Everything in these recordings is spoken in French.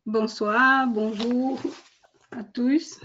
Bonsoir, bonjour à tous.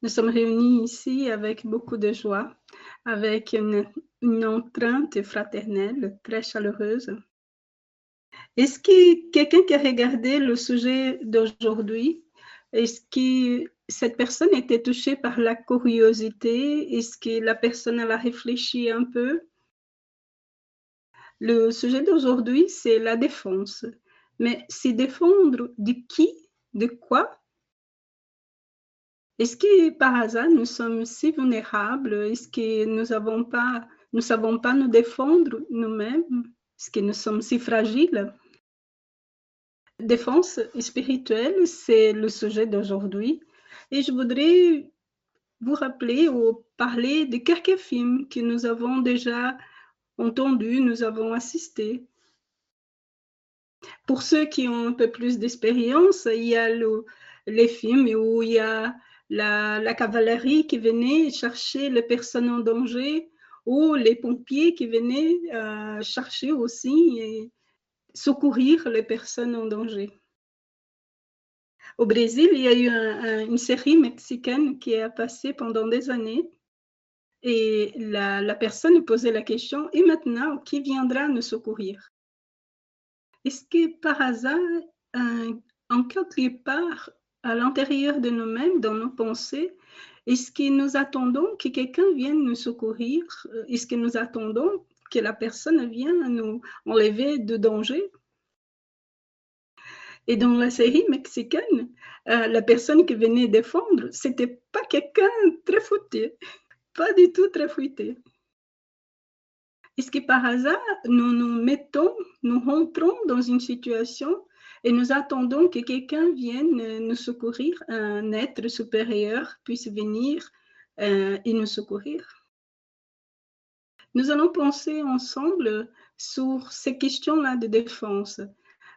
Nous sommes réunis ici avec beaucoup de joie, avec une empreinte fraternelle très chaleureuse. Est-ce que quelqu'un qui a regardé le sujet d'aujourd'hui, est-ce que cette personne était touchée par la curiosité? Est-ce que la personne a réfléchi un peu? Le sujet d'aujourd'hui, c'est la défense. Mais c'est défendre de qui? De quoi? Est-ce que par hasard nous sommes si vulnérables? Est-ce que nous savons pas nous défendre nous-mêmes? Est-ce que nous sommes si fragiles? Défense spirituelle, c'est le sujet d'aujourd'hui. Et je voudrais vous rappeler ou parler de quelques films que nous avons déjà entendus, nous avons assistés. Pour ceux qui ont un peu plus d'expérience, il y a les films où il y a la cavalerie qui venait chercher les personnes en danger ou les pompiers qui venaient chercher aussi et secourir les personnes en danger. Au Brésil, il y a eu une série mexicaine qui a passé pendant des années et la personne posait la question, et maintenant, qui viendra nous secourir? Est-ce que par hasard, en quelque part, à l'intérieur de nous-mêmes, dans nos pensées, est-ce que nous attendons que quelqu'un vienne nous secourir? Est-ce que nous attendons que la personne vienne nous enlever de danger? Et dans la série mexicaine, la personne qui venait défendre, c'était pas quelqu'un très futé, pas du tout très futé. Est-ce que par hasard, nous rentrons dans une situation et nous attendons que quelqu'un vienne nous secourir, un être supérieur puisse venir et nous secourir? Nous allons penser ensemble sur ces questions-là de défense.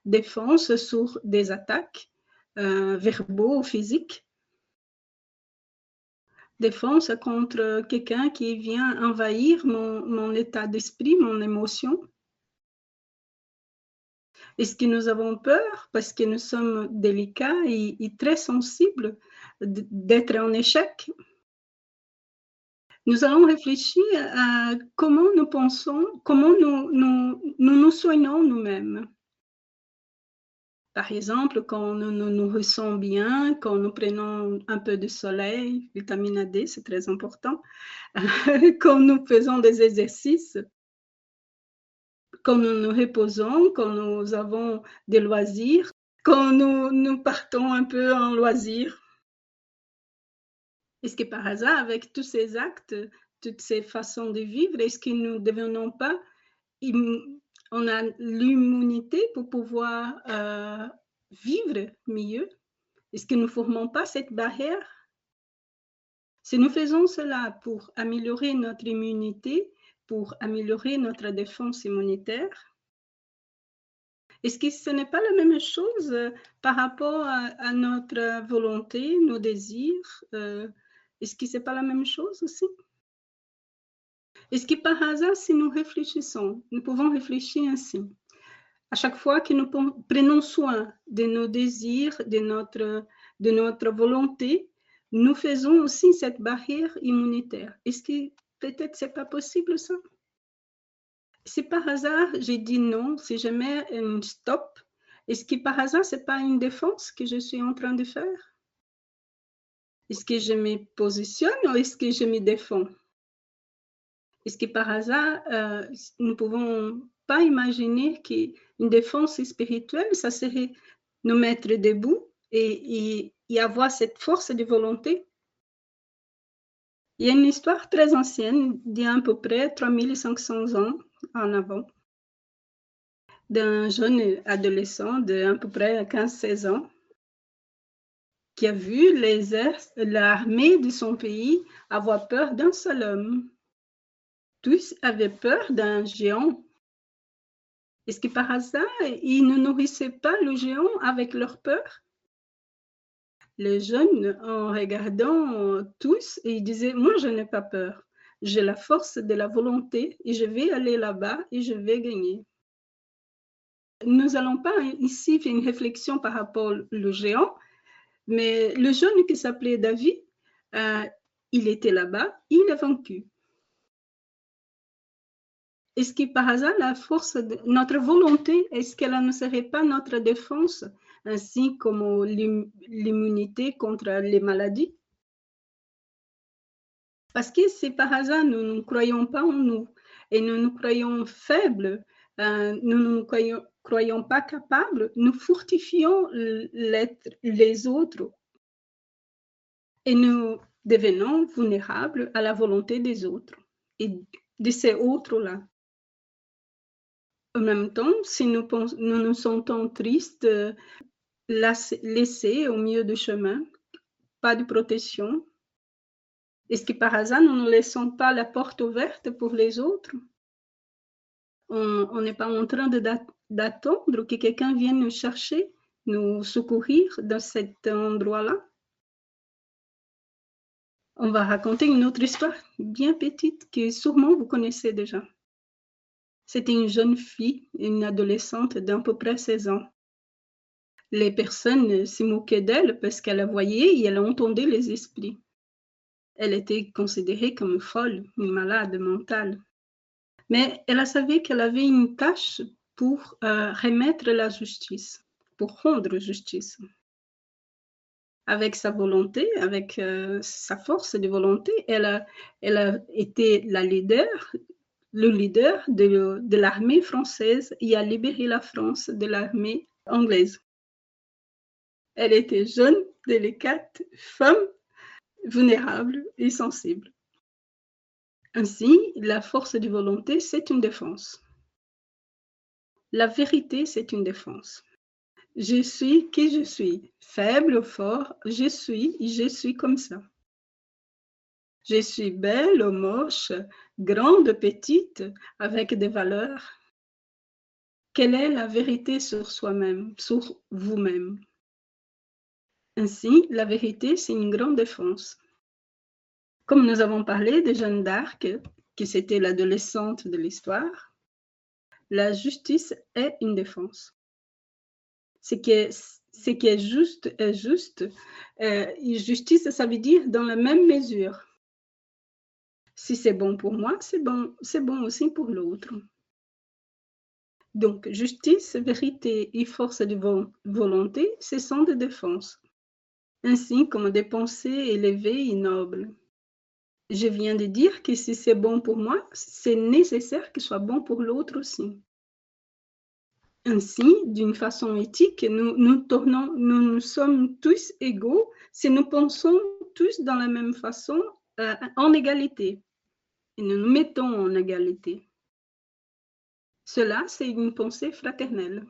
Défense sur des attaques verbaux ou physiques. Défense contre quelqu'un qui vient envahir mon état d'esprit, mon émotion. Est-ce que nous avons peur parce que nous sommes délicats et très sensibles d'être en échec? Nous allons réfléchir à comment nous pensons, comment nous soignons nous-mêmes. Par exemple, quand nous nous nourrissons bien, quand nous prenons un peu de soleil, vitamine D, c'est très important, quand nous faisons des exercices, quand nous nous reposons, quand nous avons des loisirs, quand nous partons un peu en loisirs. Est-ce que par hasard, avec tous ces actes, toutes ces façons de vivre, est-ce que nous ne devenons pas, on a l'immunité pour pouvoir vivre mieux? Est-ce que nous ne formons pas cette barrière? Si nous faisons cela pour améliorer notre immunité, pour améliorer notre défense immunitaire, est-ce que ce n'est pas la même chose par rapport à notre volonté, nos désirs? Est-ce que ce n'est pas la même chose aussi? Est-ce que par hasard, si nous réfléchissons, nous pouvons réfléchir ainsi? À chaque fois que nous prenons soin de nos désirs, de notre volonté, nous faisons aussi cette barrière immunitaire. Est-ce que peut-être c'est pas possible ça? Si par hasard j'ai dit non, si je mets un stop, est-ce que par hasard c'est pas une défense que je suis en train de faire? Est-ce que je me positionne ou est-ce que je me défends? Est-ce que par hasard, nous ne pouvons pas imaginer qu'une défense spirituelle, ça serait nous mettre debout et avoir cette force de volonté? Il y a une histoire très ancienne, d'il y a à peu près 3500 ans en avant, d'un jeune adolescent de à peu près 15-16 ans qui a vu l'armée de son pays avoir peur d'un seul homme. Tous avaient peur d'un géant. Est-ce que par hasard, ils ne nourrissaient pas le géant avec leur peur? Les jeunes, en regardant tous, ils disaient, moi je n'ai pas peur. J'ai la force de la volonté et je vais aller là-bas et je vais gagner. Nous n'allons pas ici faire une réflexion par rapport au géant, mais le jeune qui s'appelait David, il était là-bas, il a vaincu. Est-ce que par hasard, la force de notre volonté, est-ce qu'elle ne serait pas notre défense, ainsi comme l'immunité contre les maladies? Parce que c'est par hasard, nous ne croyons pas en nous et nous nous croyons faibles, nous ne nous croyons pas capables, nous fortifions les autres et nous devenons vulnérables à la volonté des autres et de ces autres-là. En même temps, si nous nous sentons tristes, laissés au milieu du chemin, pas de protection, est-ce que par hasard, nous ne laissons pas la porte ouverte pour les autres? On n'est pas en train d'attendre que quelqu'un vienne nous chercher, nous secourir dans cet endroit-là? On va raconter une autre histoire bien petite que sûrement vous connaissez déjà. C'était une jeune fille, une adolescente d'à peu près 16 ans. Les personnes se moquaient d'elle parce qu'elle voyait et elle entendait les esprits. Elle était considérée comme folle, une malade mentale. Mais elle savait qu'elle avait une tâche pour remettre la justice, pour rendre justice. Avec sa volonté, avec sa force de volonté, elle a été le leader de l'armée française et a libéré la France de l'armée anglaise. Elle était jeune, délicate, femme, vulnérable et sensible. Ainsi, la force de volonté, c'est une défense. La vérité, c'est une défense. Je suis qui je suis, faible ou fort, je suis comme ça. Je suis belle ou moche, grande, petite, avec des valeurs. Quelle est la vérité sur soi-même, sur vous-même? Ainsi, la vérité, c'est une grande défense. Comme nous avons parlé de Jeanne d'Arc, qui c'était l'adolescente de l'histoire, la justice est une défense. Ce qui est juste est juste. Justice, ça veut dire dans la même mesure. Si c'est bon pour moi, c'est bon aussi pour l'autre. Donc, justice, vérité et force de volonté, ce sont des défenses, ainsi comme des pensées élevées et nobles. Je viens de dire que si c'est bon pour moi, c'est nécessaire que ce soit bon pour l'autre aussi. Ainsi, d'une façon éthique, nous sommes tous égaux si nous pensons tous dans la même façon, en égalité. Et nous nous mettons en égalité. Cela, c'est une pensée fraternelle.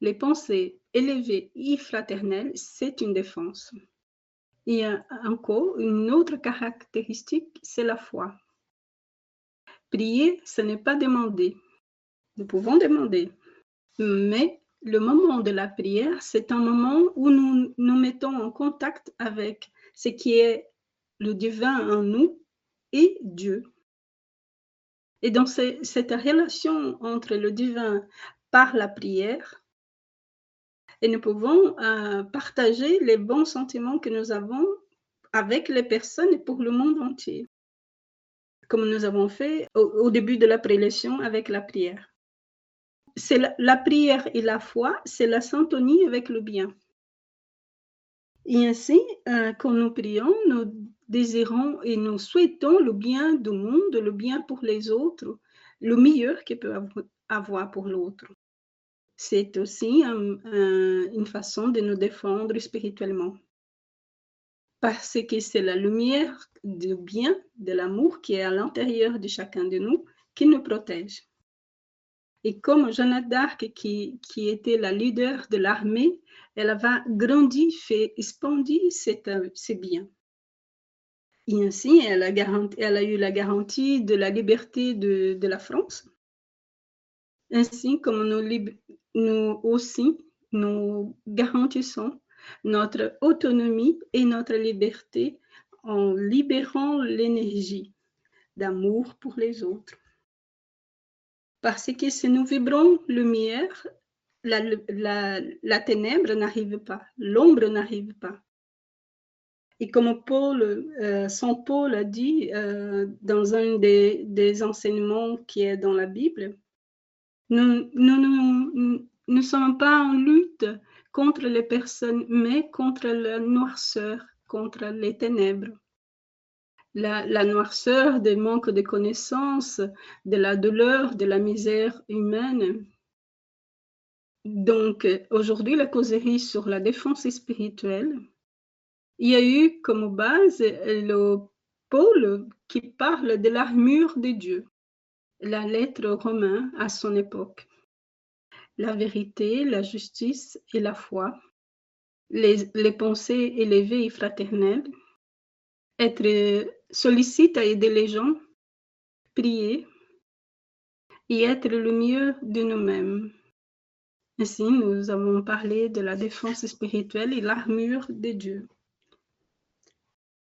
Les pensées élevées et fraternelles, c'est une défense. Il y a encore une autre caractéristique, c'est la foi. Prier, ce n'est pas demander. Nous pouvons demander. Mais le moment de la prière, c'est un moment où nous nous mettons en contact avec ce qui est le divin en nous et Dieu. Et dans cette relation entre le divin par la prière, et nous pouvons partager les bons sentiments que nous avons avec les personnes et pour le monde entier, comme nous avons fait au début de la prélection avec la prière. C'est la prière et la foi, c'est la syntonie avec le bien. Et ainsi, quand nous prions, nous désirons et nous souhaitons le bien du monde, le bien pour les autres, le meilleur qu'il peut avoir pour l'autre. C'est aussi une façon de nous défendre spirituellement. Parce que c'est la lumière du bien, de l'amour qui est à l'intérieur de chacun de nous qui nous protège. Et comme Jeanne d'Arc, qui était la leader de l'armée, elle avait grandi, fait expandir ces biens. Et ainsi, elle a eu la garantie de la liberté de la France. Ainsi comme nous aussi, nous garantissons notre autonomie et notre liberté en libérant l'énergie d'amour pour les autres. Parce que si nous vibrons lumière, la ténèbre n'arrive pas, l'ombre n'arrive pas. Et comme Saint Paul a dit dans un des enseignements qui est dans la Bible, nous ne sommes pas en lutte contre les personnes, mais contre la noirceur, contre les ténèbres. La noirceur des manques de connaissances, de la douleur, de la misère humaine. Donc, aujourd'hui, la causerie sur la défense spirituelle, il y a eu comme base le Paul qui parle de l'armure de Dieu, la lettre romaine à son époque. La vérité, la justice et la foi, les pensées élevées et fraternelles, être sollicite à aider les gens, prier et être le mieux de nous-mêmes. Ainsi, nous avons parlé de la défense spirituelle et l'armure de Dieu.